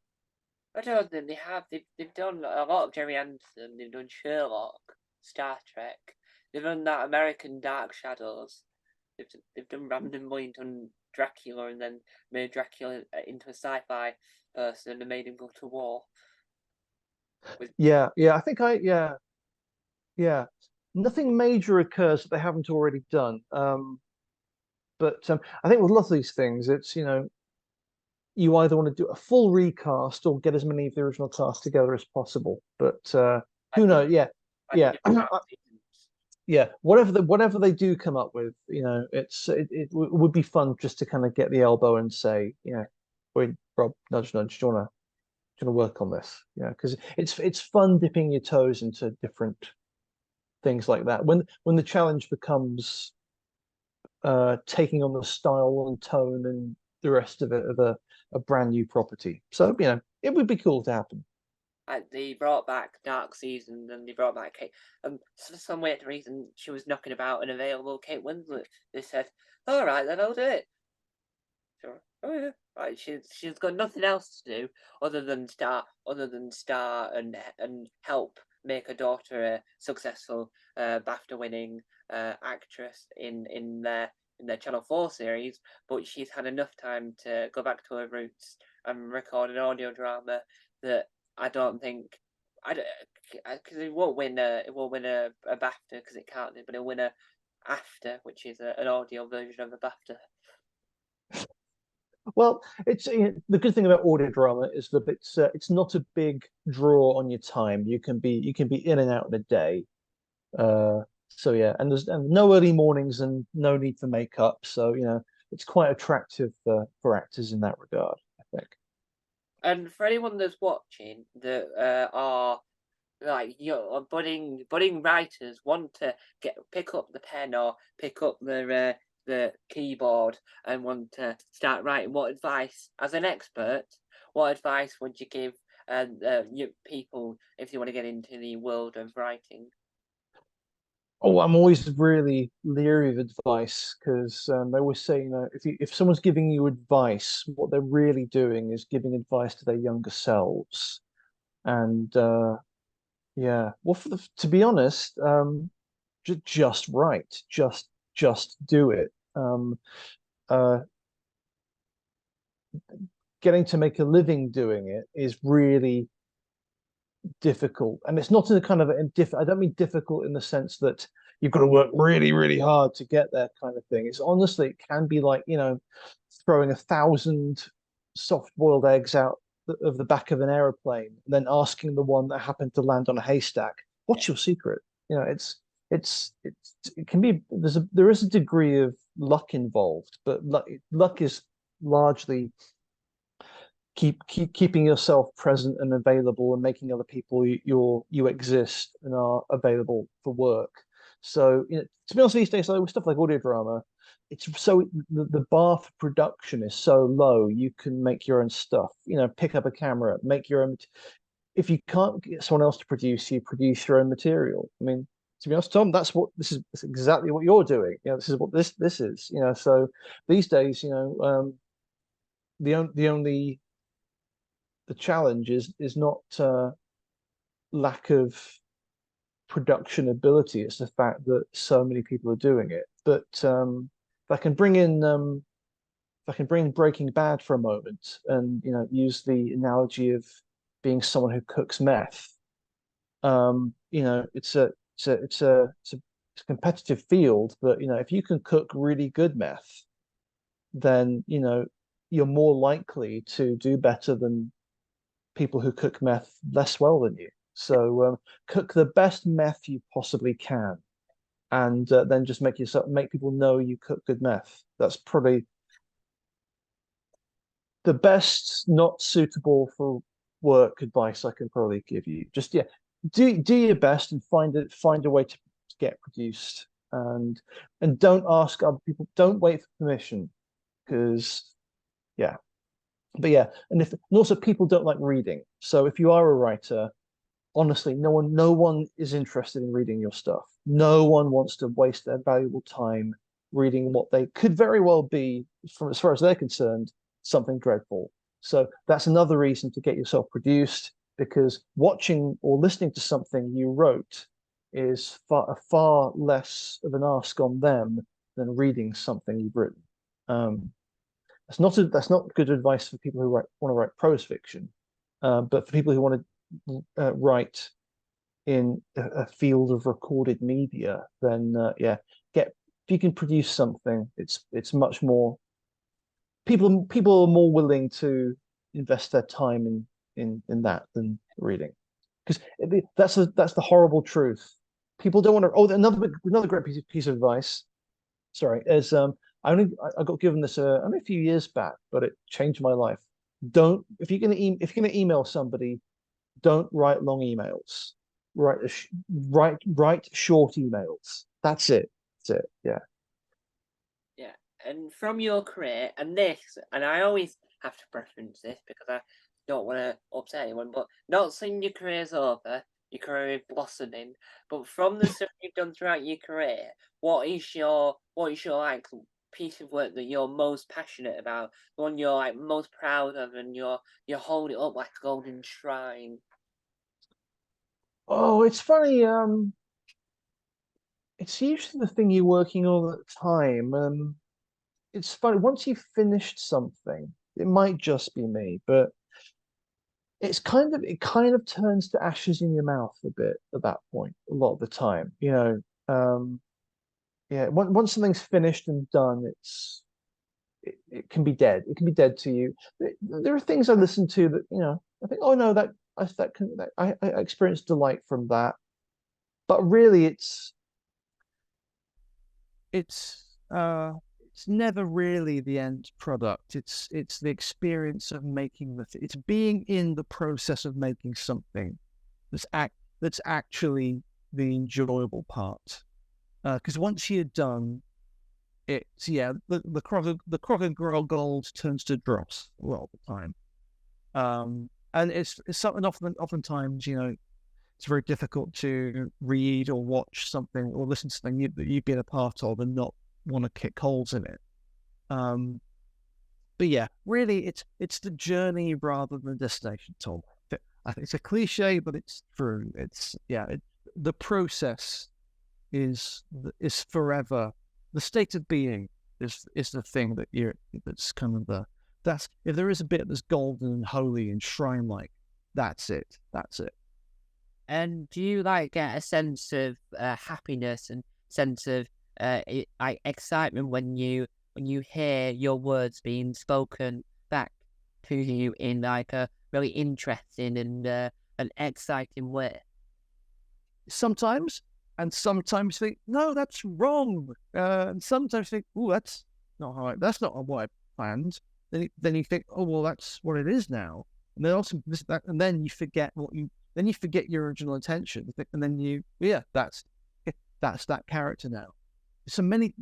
I don't think they have. They've done a lot of Jerry Anderson. They've done Sherlock, Star Trek. They've done that American Dark Shadows. They've done randomly done Dracula and then made Dracula into a sci-fi person and made him go to war. With Yeah, yeah. I think yeah. Nothing major occurs that they haven't already done. But I think with a lot of these things, it's you either want to do a full recast or get as many of the original cast together as possible. But I who think knows? Yeah, I yeah, think different seasons. yeah. Whatever they do come up with, would be fun just to kind of get the elbow and say, wait, Rob, nudge, nudge, do you want to work on this? Yeah, because it's fun dipping your toes into different things like that. When the challenge becomes taking on the style and tone and the rest of it of a brand new property. So, it would be cool to happen. They brought back Dark Season and they brought back Kate. For some weird reason, she was knocking about an available Kate Winslet. They said, "All right, then I'll do it." Sure. Oh yeah. Right. She's got nothing else to do other than star and help make her daughter a successful BAFTA winning actress in their Channel 4 series, but she's had enough time to go back to her roots and record an audio drama that I don't think I because it won't win a BAFTA because it can't, but it'll win a AFTA, which is an audio version of a BAFTA. Well, it's the good thing about audio drama is that it's not a big draw on your time. You can be in and out in a day. So yeah, and there's no early mornings and no need for makeup. So it's quite attractive for actors in that regard, I think. And for anyone that's watching that are like budding writers want to pick up the pen or pick up the keyboard and want to start writing, what advice, as an expert, what advice would you give you people if you want to get into the world of writing? Oh, I'm always really leery of advice because they always say, if someone's giving you advice, what they're really doing is giving advice to their younger selves. And yeah, well, to be honest, just write, just do it. Uh, Getting to make a living doing it is really difficult, and it's not in a kind of I don't mean difficult in the sense that you've got to work really, really hard to get there kind of thing. It's honestly, it can be like throwing 1,000 soft-boiled eggs out of the back of an aeroplane, and then asking the one that happened to land on a haystack, "What's your secret?" It can be there is a degree of luck involved, but luck is largely keeping yourself present and available and making other people you exist and are available for work. So to be honest, these days, with stuff like audio drama, it's so the bar for production is so low. You can make your own stuff. Pick up a camera, make your own. If you can't get someone else to produce, you produce your own material. I mean, to be honest, Tom, that's exactly what you're doing. This is what this is. So these days, the only the challenge is not lack of production ability. It's the fact that so many people are doing it. But if I can bring in if I can bring Breaking Bad for a moment and use the analogy of being someone who cooks meth. It's a competitive field, but if you can cook really good meth, then you're more likely to do better than people who cook meth less well than you. So cook the best meth you possibly can, and then just make people know you cook good meth. That's probably the best, not suitable for work advice I can probably give you. Just yeah, do your best and find a way to get produced, and don't ask other people. Don't wait for permission because yeah, but yeah, and also people don't like reading. So if you are a writer, honestly, no one is interested in reading your stuff. No one wants to waste their valuable time reading what they could very well be, from as far as they're concerned, something dreadful. So that's another reason to get yourself produced, because watching or listening to something you wrote is far less of an ask on them than reading something you've written. Um, that's not good advice for people who want to write prose fiction, but for people who want to write in a field of recorded media, then yeah, get if you can produce something, it's much more people are more willing to invest their time in that than reading, because that's the horrible truth. People don't want to. Oh, another great piece of advice. Sorry, is I got given this only a few years back, but it changed my life. Don't if you're gonna email somebody, don't write long emails. Write write short emails. That's it. That's it. Yeah. Yeah, and from your career, and this, and I always have to preference this because I don't want to upset anyone, but not saying your career's over, your career is blossoming, but from the stuff you've done throughout your career, what is your like piece of work that you're most passionate about, the one you're like most proud of, and you're holding it up like a golden shrine? Oh, it's funny. It's usually the thing you're working on at the time. It's funny once you've finished something. It might just be me, but it kind of turns to ashes in your mouth a bit at that point. A lot of the time, yeah. Once something's finished and done, it can be dead. It can be dead to you. There are things I listen to that I think, oh no, I experienced delight from that, but really it's uh it's never really the end product. It's the experience of making it's being in the process of making something that's actually the enjoyable part. Because once you're done, it's yeah, the crock of gold turns to dross a lot of the time. And it's something oftentimes, it's very difficult to read or watch something or listen to something that you've been a part of and not want to kick holes in it. Um, but yeah, really, it's the journey rather than the destination, Tom. I think it's a cliche, but it's true. The process is forever. The state of being is the thing that's kind of that's if there is a bit that's golden and holy and shrine like, that's it. That's it. And do you like get a sense of happiness and sense of like excitement when you hear your words being spoken back to you in like a really interesting and an exciting way? Sometimes, and sometimes think, no, that's wrong. And sometimes think, oh, that's not what I planned. Then you think, oh well, that's what it is now. And then also and then you forget then you forget your original intention, and then that's that character now. So many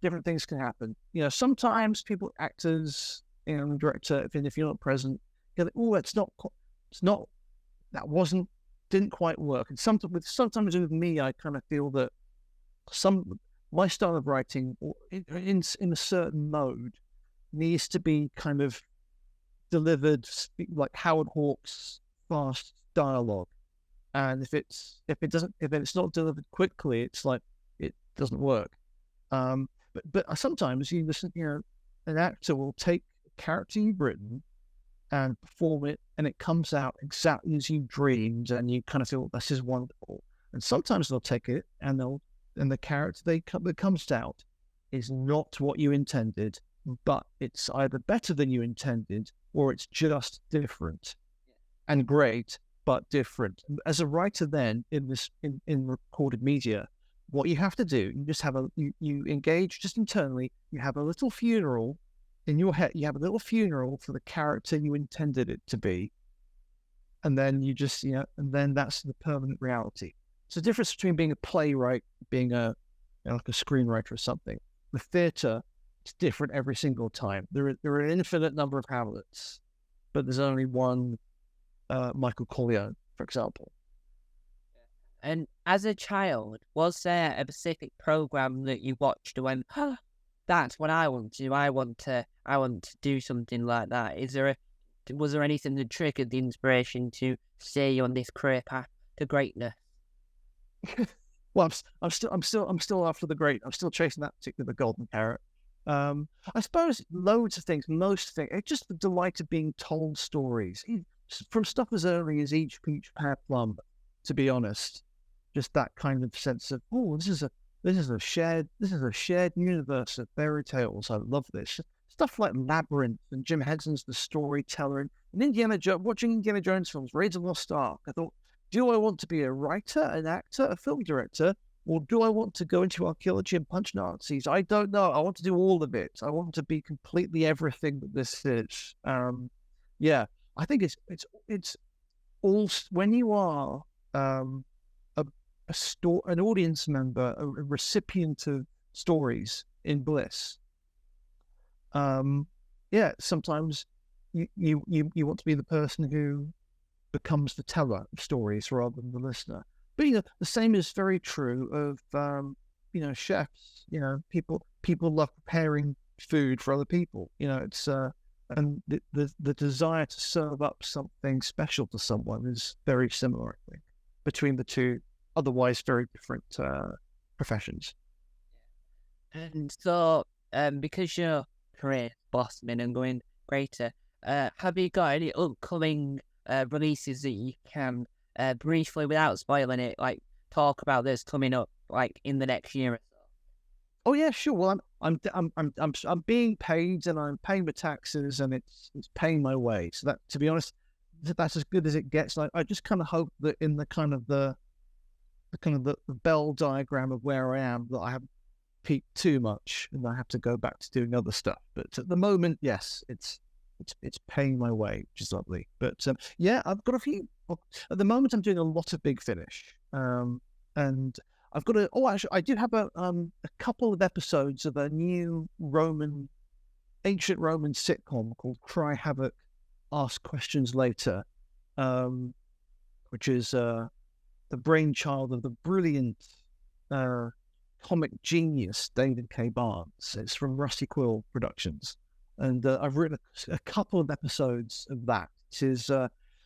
different things can happen. Sometimes people, actors, director, if you're not present, you're like, oh, it's not that didn't quite work. And sometimes with me, I kind of feel that my style of writing in a certain mode needs to be kind of delivered like Howard Hawks fast dialogue. And if it's not delivered quickly, it's like it doesn't work. But sometimes you listen, an actor will take a character you've written and perform it, and it comes out exactly as you dreamed, and you kind of feel this is wonderful. And sometimes they'll take it and the character that comes out is not what you intended, but it's either better than you intended or it's just different and great, but different. As a writer, then in recorded media, what you have to do, you just you engage just internally. You have a little funeral in your head. You have a little funeral for the character you intended it to be, and then and then that's the permanent reality. It's the difference between being a playwright, being like a screenwriter or something. With theatre, it's different every single time. There are an infinite number of Hamlets, but there's only one Michael Corleone, for example. And as a child, was there a specific program that you watched and went, "Huh, that's what I want to do. I want to do something like that." Was there anything that triggered the inspiration to steer you on this career path to greatness? Well, I'm still after the great. I'm still chasing that particular golden carrot. I suppose loads of things, most things. It's just the delight of being told stories from stuff as early as Each Peach Pear Plum. To be honest, just that kind of sense of, oh, this is a shared universe of fairy tales. I love this stuff like Labyrinth and Jim Henson's The Storyteller and Watching Indiana Jones films, Raiders of the Lost Ark. I thought, do I want to be a writer, an actor, a film director, or do I want to go into archaeology and punch Nazis? I don't know. I want to do all of it. I want to be completely everything that this is. Yeah, I think it's all when you are a an audience member, a recipient of stories in Bliss. Yeah, sometimes you want to be the person who becomes the teller of stories rather than the listener. But the same is very true of chefs. People love preparing food for other people. It's and the desire to serve up something special to someone is very similar, I think, between the two otherwise very different professions. And so, because your career blossoming and going greater, have you got any upcoming releases that you can briefly, without spoiling it, like talk about this coming up, like in the next year or so? Oh yeah, sure. Well, I'm being paid and I'm paying the taxes and it's paying my way. So that, to be honest, that's as good as it gets. I just kind of hope that in the bell diagram of where I am, that I haven't peaked too much and I have to go back to doing other stuff. But at the moment, yes, it's paying my way, which is lovely. But yeah, I've got a few. At the moment, I'm doing a lot of Big Finish, and I've got a. Oh, actually, I do have a couple of episodes of a new ancient Roman sitcom called Cry Havoc, Ask Questions Later, which is the brainchild of the brilliant comic genius David K. Barnes. It's from Rusty Quill Productions, and I've written a couple of episodes of that.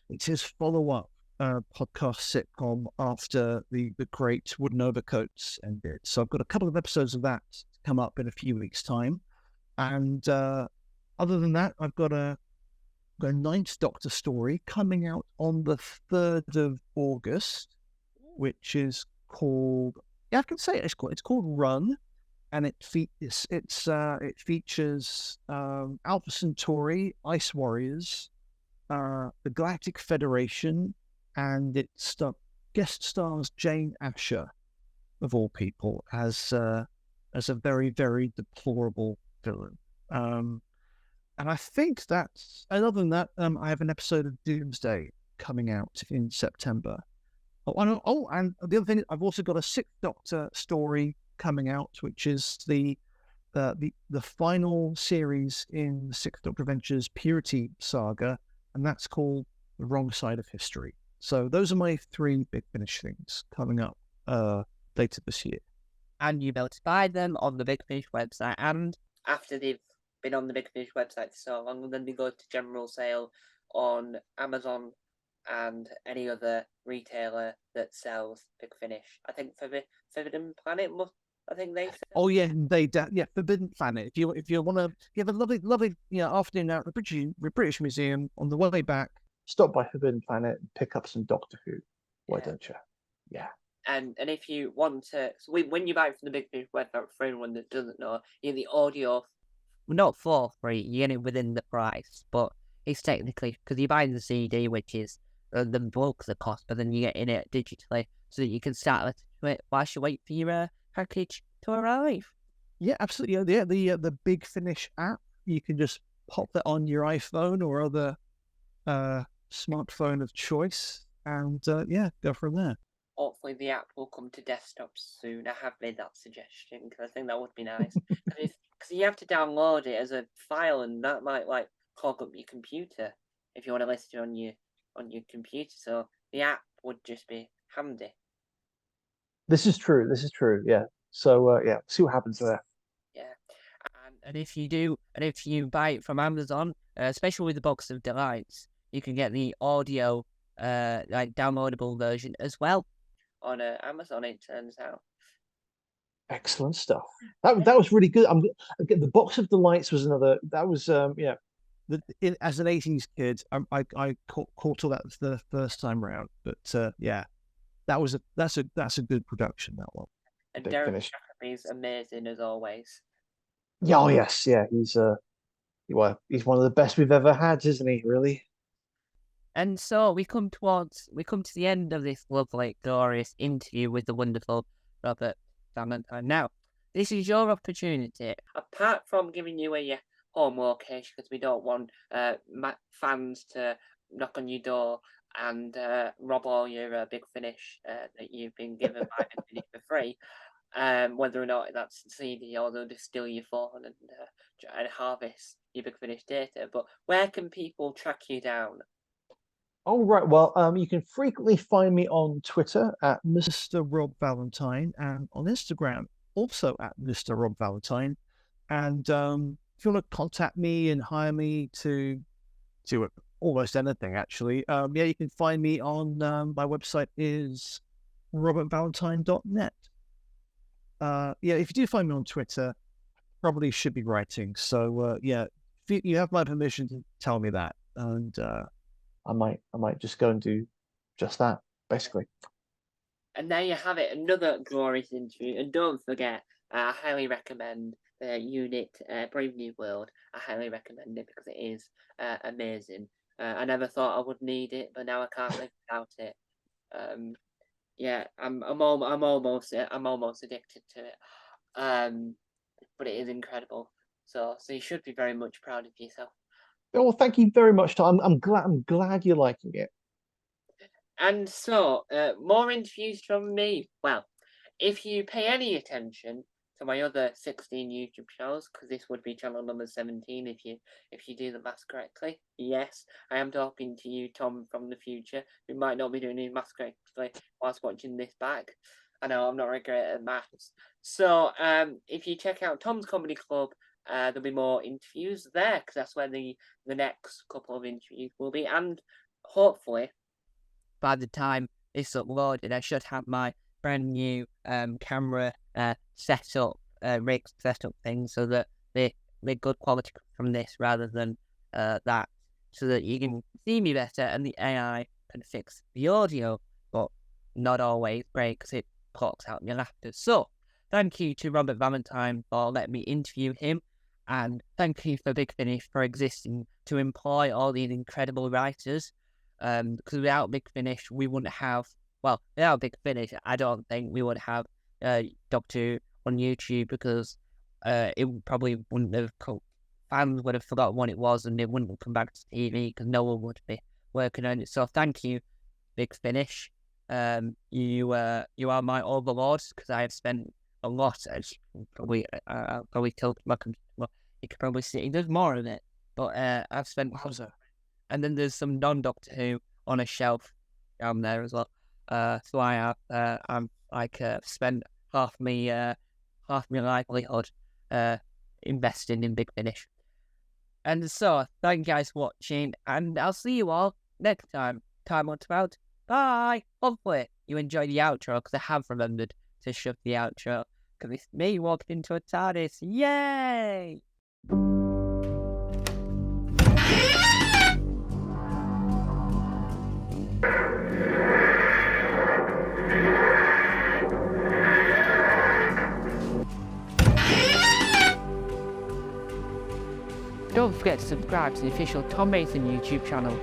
It's his follow-up podcast sitcom after the great Wooden Overcoats ended. So I've got a couple of episodes of that to come up in a few weeks' time, and other than that, I've got a Ninth Doctor story coming out on the 3rd of August, which is called, yeah, I can say it's called Run, and it features Alpha Centauri, Ice Warriors, the Galactic Federation, and it guest stars Jane Asher, of all people, as a very, very deplorable villain. And I think and other than that, I have an episode of Doomsday coming out in September. And the other thing, I've also got a Sixth Doctor story coming out, which is the final series in the Sixth Doctor Adventures Purity saga, and that's called The Wrong Side of History. So those are my 3 Big Finish things coming up later this year. And you'll be able to buy them on the Big Finish website. And after they've been on the Big Finish website for so long, then they go to general sale on Amazon and any other retailer that sells Big Finish. I think Forbidden Planet, I think they sell. Oh yeah, Forbidden Planet. If you want to, you have a lovely afternoon out at the British Museum. On the way back, stop by Forbidden Planet and pick up some Doctor Who. Why don't you? Yeah. And if you want to, so when you buy it from the Big Finish website, for anyone that doesn't know, you get the audio, not for free, you get it within the price, but it's technically, because you're buying the CD, which is the bulk of the cost, but then you get in it digitally so that you can start listening to it whilst you wait for your package to arrive. Yeah, absolutely. Yeah, the Big Finish app, you can just pop that on your iPhone or other smartphone of choice, and go from there. Hopefully the app will come to desktops soon. I have made that suggestion because I think that would be nice. Because you have to download it as a file, and that might clog up your computer if you want to listen to it on your computer. So the app would just be handy. This is true. This is true. Yeah. So yeah, see what happens there. Yeah. And if you buy it from Amazon, especially with the box of delights, you can get the audio, like downloadable version as well on Amazon. It turns out. Excellent stuff. That was really good. Again, the box of delights was another. That was yeah. As an '80s kid, I caught all that the first time round. But yeah, that's a good production. That one. And Big Derek Finish. Jacobi's amazing as always. Yeah, oh yes, yeah. Well, he's one of the best we've ever had, isn't he? Really. And so we come to the end of this lovely, glorious interview with the wonderful Robert Valentine. Now, this is your opportunity. Apart from giving you a home location, because we don't want fans to knock on your door and rob all your Big Finish that you've been given by Big Finish for free. Whether or not that's CD or they'll just steal your phone and harvest your Big Finish data. But where can people track you down? All right. Well, you can frequently find me on Twitter at Mr. Rob Valentine and on Instagram also at Mr. Rob Valentine. And if you want to contact me and hire me to do almost anything, actually, yeah, you can find me on my website is robertvalentine.net. Yeah, if you do find me on Twitter, probably should be writing. So yeah, if you have my permission to tell me that, and I might just go and do just that, basically. And there you have it, another glorious interview. And don't forget, I highly recommend the unit Brave New World. I highly recommend it because it is amazing. I never thought I would need it, but now I can't live without it. Yeah, I'm almost addicted to it. But it is incredible. So you should be very much proud of yourself. Oh, well, thank you very much, Tom. I'm glad you're liking it. And so, more interviews from me. Well, if you pay any attention to my other 16 YouTube channels, because this would be channel number 17 if you do the maths correctly. Yes, I am talking to you, Tom, from the future, who might not be doing his maths correctly whilst watching this back. I know I'm not very great at maths. So, if you check out Tom's Comedy Club, there'll be more interviews there, because that's where the next couple of interviews will be, and hopefully by the time it's uploaded, I should have my brand new camera setup, rig setup thing, so that the good quality from this rather than that, so that you can see me better and the AI can fix the audio, but not always great because it clocks out your laughter. So, thank you to Robert Valentine for letting me interview him, and thank you for Big Finish for existing to employ all these incredible writers. Because without Big Finish, we wouldn't have. Well, without Big Finish, I don't think we would have Doctor on YouTube, because it probably wouldn't have. Fans would have forgotten what it was, and it wouldn't have come back to TV because no one would be working on it. So thank you, Big Finish. You are my overlords, because I have spent a lot. As probably killed my. Well, you can probably see there's more of it, but I've spent. And then there's some non-Doctor Who on a shelf down there as well. So I have I'm like spent half my livelihood investing in Big Finish. And so thank you guys for watching, and I'll see you all next time. Time on about. Bye. Hopefully you enjoy the outro, because I have remembered to shove the outro, because it's me walking into a TARDIS. Yay! Don't forget to subscribe to the official Tom Mason YouTube channel